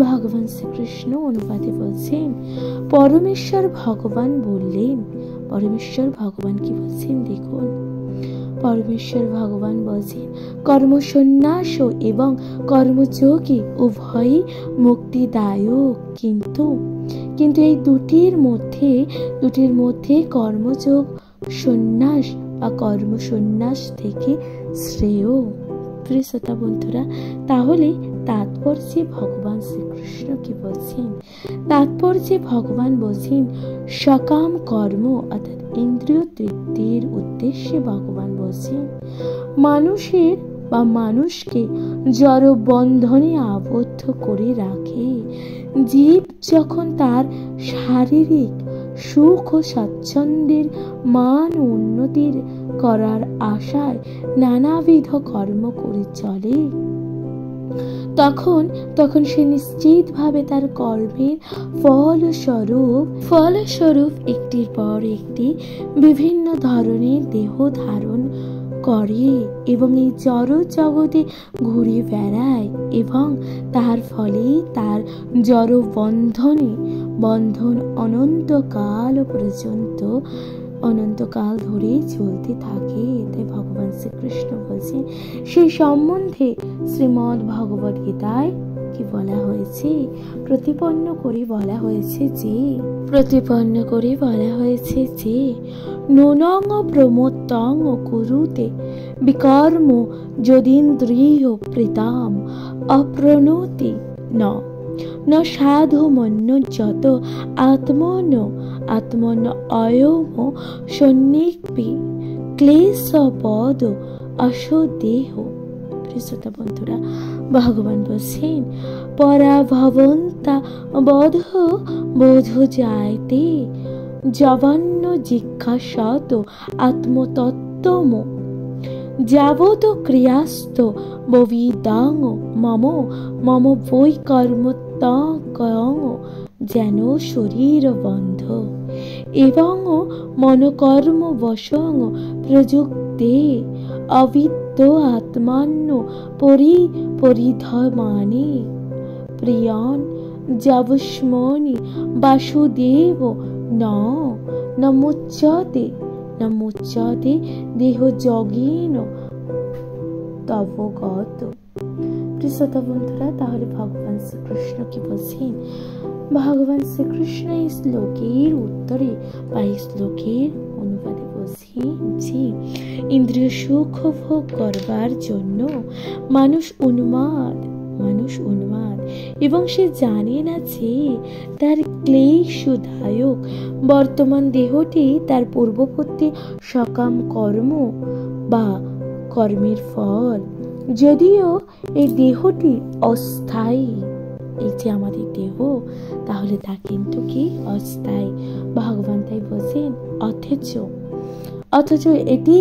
ভগবান শ্রীকৃষ্ণ অনুবাদে বলছেন পরমেশ্বর ভগবান বললেন, পরমেশ্বর ভগবান কি বলছেন দেখুন, পরমেশ্বর ভগবান বলছেন কর্ম সন্ন্যাস এবং কর্মযোগী উভয়ই মুক্তিদায়ক, কিন্তু এই দুটির মধ্যে কর্মযোগ সন্ন্যাস বা কর্ম সন্ন্যাস থেকে শ্রেয়। প্রিয় শ্রোতা বন্ধুরা, তাহলে তাৎপর্যে ভগবান শ্রীকৃষ্ণ কি বলছেন? তাৎপর্যে ভগবান বলছেন সকাম কর্ম অর্থাৎ ইন্দ্রিয় তৃপ্তির উদ্দেশ্যে ভগবান বলছেন মানুষকে জড় বন্ধনে আবদ্ধ করে রাখে। জীব যখন তার শারীরিক সুখ ও স্বাচ্ছন্দ্যের মান উন্নতির করার আশায় নানাবিধ কর্ম করে চলে, তখন সে নিশ্চিতভাবে তার কর্মের ফলস্বরূপ একটির পর একটি বিভিন্ন ধরনের দেহ ধারণ করে এবং এই জড় জগতে ঘুরে বেড়ায় এবং তার ফলে তার জড় বন্ধনে বন্ধন অনন্তকাল পর্যন্ত, অনন্তকাল ধরে চলতে থাকে। তাই ভগবান শ্রীকৃষ্ণ বলছেন, সেই সম্বন্ধে শ্রীমদ্ ভগবদ গীতায় কি বলা হয়েছে, প্রতিপন্ন করে বলা হয়েছে যে নূনং প্রমোত্তং কুরুতে বিকর্ম যদীন্দ্রিয় প্রীতাম অপ্রণোতি ন সাধু মন্যযত আত্মন অয়ম সন্নিগ্পি ক্লেশপদ অসদেহ। শ্রোতা বন্ধুরা, ভগবান বলছেন, পরাভবন্তা বোধ যায়তে জবন্য জিজ্ঞাসত আত্মতত্ত্বম যাবত ক্রিয়াস্ত ববিদাং মম বৈ কর্মত্যাগং যেন শরীর বন্ধ এবং মনকর্ম বশং প্রযুক্তে অবিদ্য আত্মান্য পরিধমানে প্রিয়ন যাবস্মনি বাসুদেব ন মুচ্যতে দেহ যোগীন তবগত। শ্রোতা বন্ধুরা, তাহলে ভগবান শ্রীকৃষ্ণ কি বলছেন? ভগবান শ্রীকৃষ্ণ এই শ্লোকের উত্তরে বা এই শ্লোকের অনুবাদে বলছেন যে ইন্দ্রিয় সুখ ভোগ করবার জন্য মানুষ উন্মাদ এবং সে জানে না যে তার ক্লেশদায়ক বর্তমান দেহটি তার পূর্ববর্তী সকাম কর্ম বা কর্মের ফল। যদিও এই দেহটি অস্থায়ী, এই যে আমাদের দেহ, তাহলে তা কিন্তু কি অস্থায়ী। ভগবান তাই বলছেন, অথচ এটি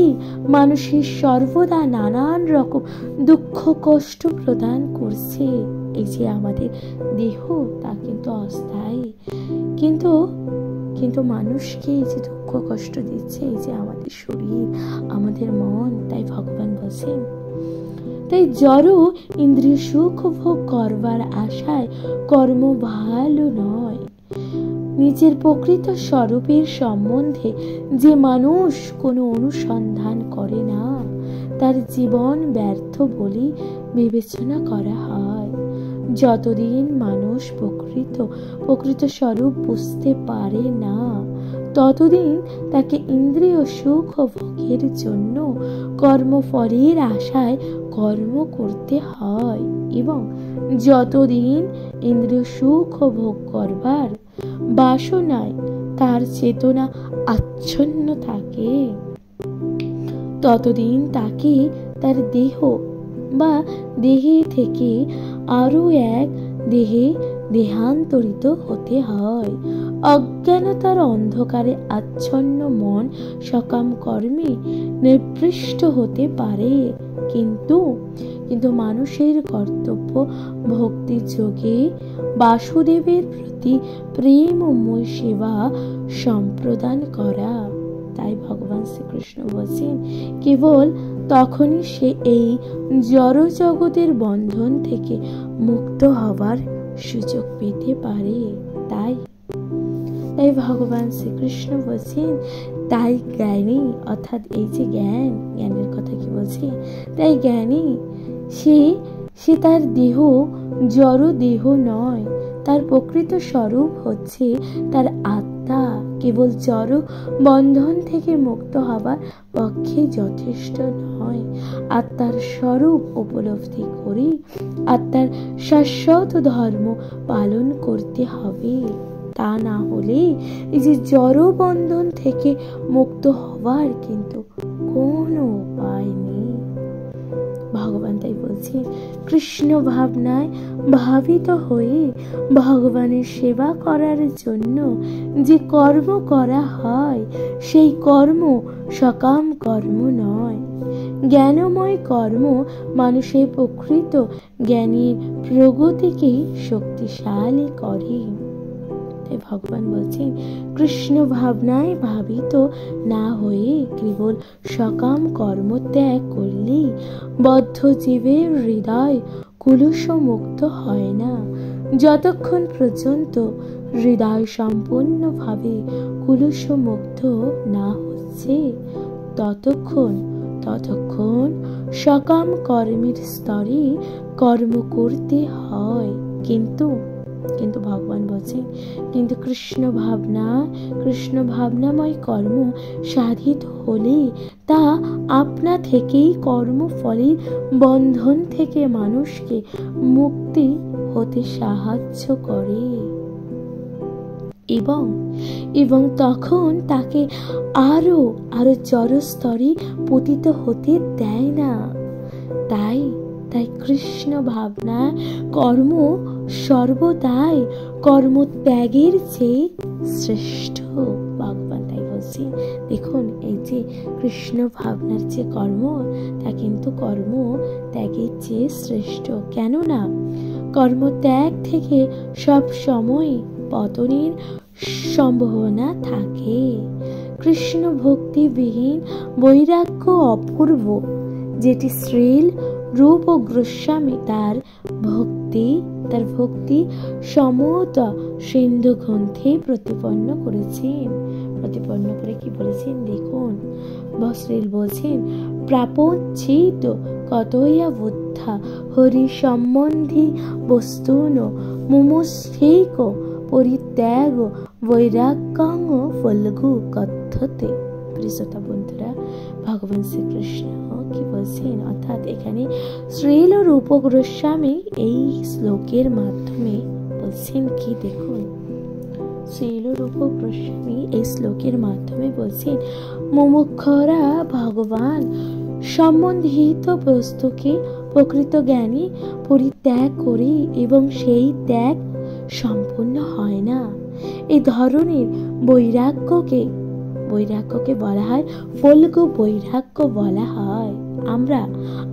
মানুষের সর্বদা নানান রকম দুঃখ কষ্ট প্রদান করছে। এই যে আমাদের দেহ, তা কিন্তু অস্থায়ী, কিন্তু মানুষকে এই যে দুঃখ কষ্ট দিচ্ছে এই যে আমাদের শরীর, আমাদের মন। তাই ভগবান বলছেন, তাই জড় ইন্দ্রিয় সুখ ভোগ করবার আশায় কর্ম ভালো নয়। নিজের প্রকৃত স্বরূপের সম্বন্ধে যে মানুষ কোনো অনুসন্ধান করে না, তার জীবন ব্যর্থ বলে বিবেচনা করা হয়। যতদিন মানুষ প্রকৃত স্বরূপ বুঝতে পারে না, ততদিন তাকে ইন্দ্রিয় সুখ ভোগের জন্য কর্মফলের আশায় কর্ম করতে হয়, এবং যতদিন ইন্দ্রিয় সুখ ভোগ করবার বাসনায় তার চেতনা আচ্ছন্ন থাকে, ততদিন তাকে তার দেহ বা দেহে থেকে আরো এক দেহে দেহান্তরিত হতে হয়। অজ্ঞানতার অন্ধকারে আচ্ছন্ন মন সকাম কর্মে নিবৃষ্ট হতে পারে, কিন্তু মানুষের কর্তব্য ভক্তি যোগে বাসুদেবের প্রতি প্রেমময় সেবা সম্প্রদান করা। তাই ভগবান শ্রীকৃষ্ণ বলছেন, কেবল তখনই সে এই জড় জগতের বন্ধন থেকে মুক্ত হবার সুযোগ পেতে পারে। তাই ভগবান শ্রীকৃষ্ণ বলছেন, তাই জ্ঞানী, অর্থাৎ এই যে জ্ঞানের কথা কি বলছে, তাই জ্ঞানী সে তার দেহ জড় দেহ নয়, তার প্রকৃত স্বরূপ হচ্ছে তার আত্মা। কেবল জড় বন্ধন থেকে মুক্ত হবার পক্ষে যথেষ্ট নয়। আত্মার স্বরূপ উপলব্ধি করে আত্মার শাশ্বত ধর্ম পালন করতে হবে। তা না হলে এই যে জড় বন্ধন থেকে মুক্ত হবার কিন্তু কোনো উপায় নেই। ভগবান তাই বলছে, কৃষ্ণ ভাবনায় ভাবিত হয়ে ভগবানের সেবা করার জন্য যে কর্ম করা হয়, সেই কর্ম সকাম কর্ম নয়। জ্ঞানময় কর্ম মানুষের প্রকৃত জ্ঞানের প্রগতিকে শক্তিশালী করে। তাই ভগবান বলছেন, কৃষ্ণ ভাবনায় ভাবিত না হয়ে কেবল সকাম কর্ম ত্যাগ করলেই বদ্ধ জীবের হৃদয় কুলুষ মুক্ত হয় না। যতক্ষণ পর্যন্ত হৃদয় সম্পূর্ণভাবে কুলুষমুগ্ধ না হচ্ছে ততক্ষণ সকাম কর্মের স্তরে কর্ম করতে হয়। কিন্তু ভগবান বলছেন, কিন্তু কৃষ্ণ ভাবনাময় কর্ম সাধিত হলে তা আপনা থেকেই কর্মফলের বন্ধন থেকে মানুষকে মুক্তি হতে সাহায্য করে এবং তখন তাকে আরো জড়স্তরে পতিত হতে দেয় না। তাই কৃষ্ণ ভাবনা কর্ম সর্বদাই কর্মত্যাগের চেয়ে শ্রেষ্ঠ। ভগবান তাই বলছি, দেখুন এই যে কৃষ্ণ ভাবনার যে কর্ম, তা কিন্তু কর্ম ত্যাগের চেয়ে শ্রেষ্ঠ। কেননা কর্মত্যাগ থেকে সব সময় পতনের সম্ভাবনা থাকে। কৃষ্ণ ভক্তিবিহীন বৈরাগ্য অপূর্ব, যেটি শ্রীল রূপ গোস্বামী তার ভক্তি সমত সিন্ধু গ্রন্থে প্রতিপন্ন করে কি বলেছেন দেখুন। শ্রীল বলছেন, প্রাপঞ্চিত কতয়া বুদ্ধা হরি সম্বন্ধী বস্তুন মুমুস্থিক পরিত্যাগ বৈরাগ্যং ফলগু কথ্যতে। প্রিয়তা বন্ধুরা, ভগবান শ্রীকৃষ্ণ কি বলছেন, অর্থাৎ এখানে শ্রীল রূপ গোস্বামী এই শ্লোকের মাধ্যমে বলছেন কি দেখুন। শ্রীল রূপ গোস্বামী এই শ্লোকের মাধ্যমে বলছেন, মুমুক্ষরা ভগবান সম্বন্ধিত বস্তুকে প্রকৃত জ্ঞানী পরিত্যাগ করে এবং সেই ত্যাগ সম্পূর্ণ হয় না। এই ধরনের বৈরাগ্যকে বলা হয় ফলগু বৈরাগ্য বলা হয়।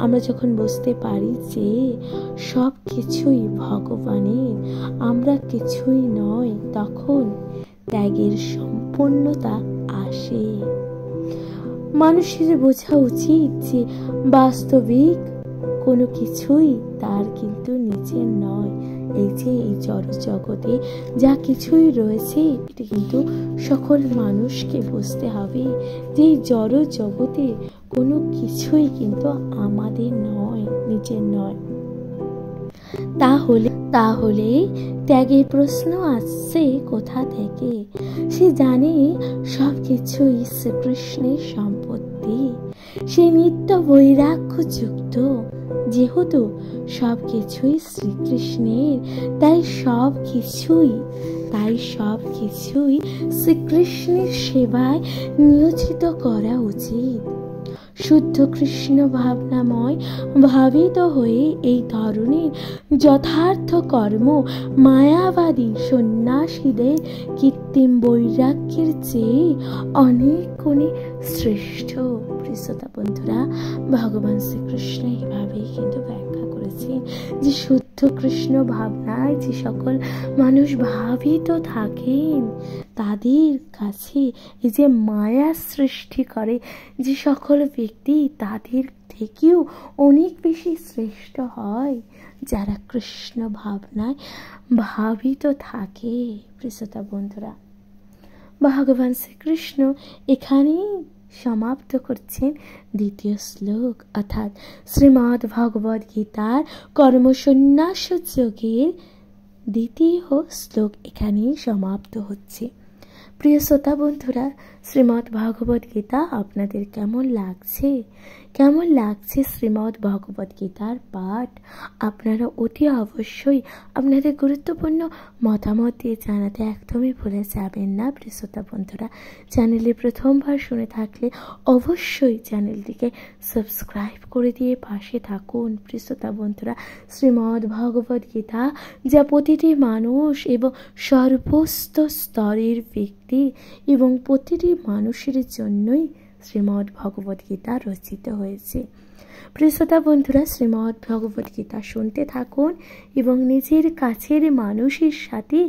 আমরা যখন বুঝতে পারি যে সব কিছুই ভগবানের, আমরা কিছুই নয়, তখন ত্যাগের সম্পূর্ণতা আসে। মানুষের বোঝা উচিত যে বাস্তবিক কোনো কিছুই তার কিন্তু নিজের নয়। এই জড় জগতে যা কিছুই রয়েছে, এটা কিন্তু সকল মানুষকে বুঝতে হবে যে জড় জগতে কোনো কিছুই কিন্তু আমাদের নয়, নিজের নয়। তাহলে ত্যাগের প্রশ্ন আসছে কোথা থেকে? সে জানে সবকিছুই শ্রীকৃষ্ণের সম্পত্তি, সে নিত্য বৈরাগ্য যুক্ত। যেহেতু সবকিছুই শ্রীকৃষ্ণের, তাই সবকিছুই শ্রীকৃষ্ণের সেবায় নিয়োজিত করা উচিত। শুদ্ধ কৃষ্ণ ভাবনাময় ভাবিত হয়ে এই ধরনের যথার্থ কর্ম মায়াবাদী সন্ন্যাসীদের কৃত্রিম বৈরাগ্যের চেয়ে অনেক গুণে শ্রেষ্ঠ। প্রিয়তা বন্ধুরা, ভগবান শ্রীকৃষ্ণ এইভাবেই কিন্তু ব্যাখ্যা করেছেন যে শুদ্ধ কৃষ্ণ ভাবনায় যে সকল মানুষ ভাবিত থাকেন, তাদের কাছে এই যে মায়া সৃষ্টি করে যে সকল ব্যক্তি, তাদের থেকেও অনেক বেশি শ্রেষ্ঠ হয় যারা কৃষ্ণ ভাবনায় ভাবিত থাকে। প্রিয়তা বন্ধুরা, ভগবান শ্রীকৃষ্ণ এখানেই সমাপ্ত করছেন দ্বিতীয় শ্লোক, অর্থাৎ শ্রীমদ্ ভগবদ গীতার কর্মসন্ন্যাস যোগের দ্বিতীয় শ্লোক এখানেই সমাপ্ত হচ্ছে। প্রিয় শ্রোতা বন্ধুরা, শ্রীমদ্ ভগবদ গীতা আপনাদের কেমন লাগছে শ্রীমদ্ ভগবদ গীতার পাঠ? আপনারা অতি অবশ্যই আপনাদের গুরুত্বপূর্ণ মতামত দিয়ে জানাতে একদমই ভুলে যাবেন না। প্রিয় শ্রোতা বন্ধুরা, চ্যানেলে প্রথমবার শুনে থাকলে অবশ্যই চ্যানেলটিকে সাবস্ক্রাইব করে দিয়ে পাশে থাকুন। প্রিয় শ্রোতা বন্ধুরা, শ্রীমদ্ ভগবদ গীতা যা প্রতিটি মানুষ এবং সর্বস্ত স্তরের ব্যক্তি এবং প্রতিটি মানুষের জন্যই শ্রীমদ্ ভগবদ গীতা রচিত হয়েছে। প্রিয় শ্রোতা বন্ধুরা, শ্রীমদ্ ভগবদ গীতা শুনতে থাকুন এবং নিজের কাছের মানুষের সাথে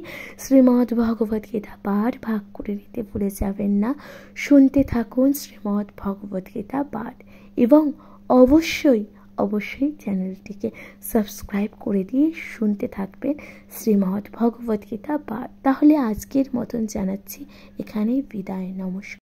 শ্রীমদ্ ভগবদ গীতা পাঠ ভাগ করে নিতে ভুলে যাবেন না। শুনতে থাকুন শ্রীমদ্ ভগবদ গীতা পাঠ এবং অবশ্যই চ্যানেলটিকে সাবস্ক্রাইব করে দিয়ে শুনতে থাকবেন শ্রীমদ্ ভগবদ্গীতা পাঠ। তাহলে আজকের মতন জানাচ্ছি এখানেই বিদায়। নমস্কার।